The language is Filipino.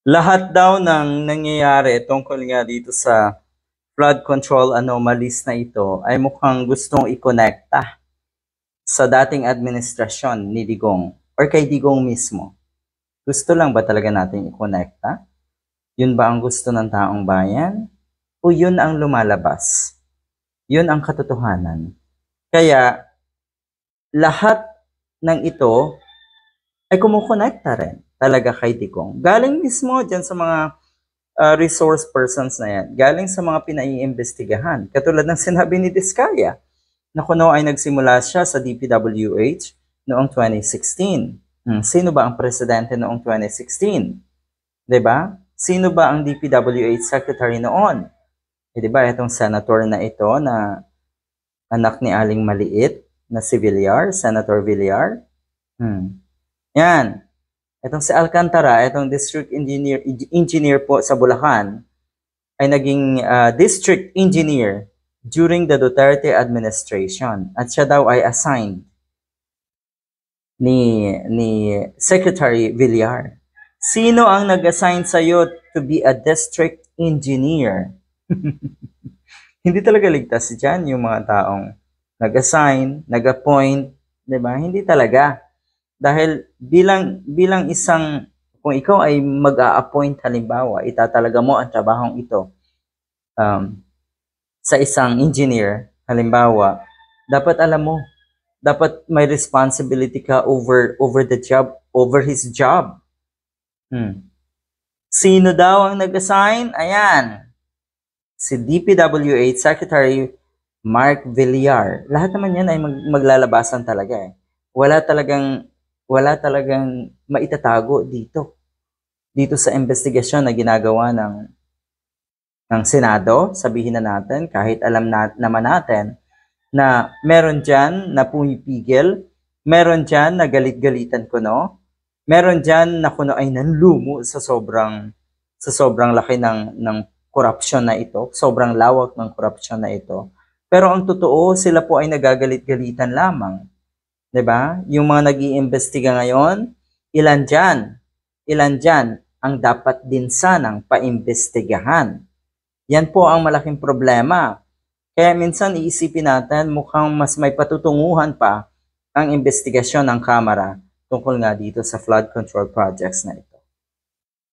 Lahat daw ng nangyayari tungkol nga dito sa flood control anomalies na ito ay mukhang gustong ikonekta sa dating administrasyon ni Digong or kay Digong mismo. Gusto lang ba talaga natin ikonekta? Yun ba ang gusto ng taong bayan? O yun ang lumalabas? Yun ang katotohanan. Kaya lahat ng ito ay kumukonekta rin talaga kay Digong. Galing mismo dyan sa mga resource persons na yan. Galing sa mga pinaiimbestigahan. Katulad ng sinabi ni Diskaya na kuno ay nagsimula siya sa DPWH noong 2016. Sino ba ang presidente noong 2016? 'Di ba? Sino ba ang DPWH secretary noon? Eh, 'di ba itong senator na ito na anak ni Aling Maliit na si Villar, Senator Villar? Yan. Itong si Alcantara, itong district engineer po sa Bulacan, ay naging district engineer during the Duterte administration. At siya daw ay assigned ni Secretary Villar. Sino ang nag-assign sa'yo to be a district engineer? Hindi talaga ligtas dyan yung mga taong nag-assign, nag-appoint, di ba? Hindi talaga. Dahil bilang isang, kung ikaw ay mag-a-appoint halimbawa, itatalaga mo ang trabahong ito sa isang engineer, halimbawa, dapat alam mo, dapat may responsibility ka over the job, over his job. Sino daw ang nag-assign? Ayan, si DPWH Secretary Mark Villar. Lahat naman yan ay maglalabasan talaga eh. Wala talagang maitatago dito sa investigasyon na ginagawa ng Senado. Sabihin na natin, kahit alam naman natin na meron dyan na pumipigil, meron dyan na galit-galitan kuno, meron dyan na kuno ay nanlumo sa sobrang laki ng korupsyon na ito, sobrang lawak ng korupsyon na ito. Pero ang totoo, sila po ay nagagalit-galitan lamang. 'Di ba? Yung mga nag-iimbestiga ngayon, ilan diyan ang dapat din sanang paimbestigahan. Yan po ang malaking problema. Kaya minsan iisipin natin mukhang mas may patutunguhan pa ang investigasyon ng Kamara tungkol nga dito sa flood control projects na ito.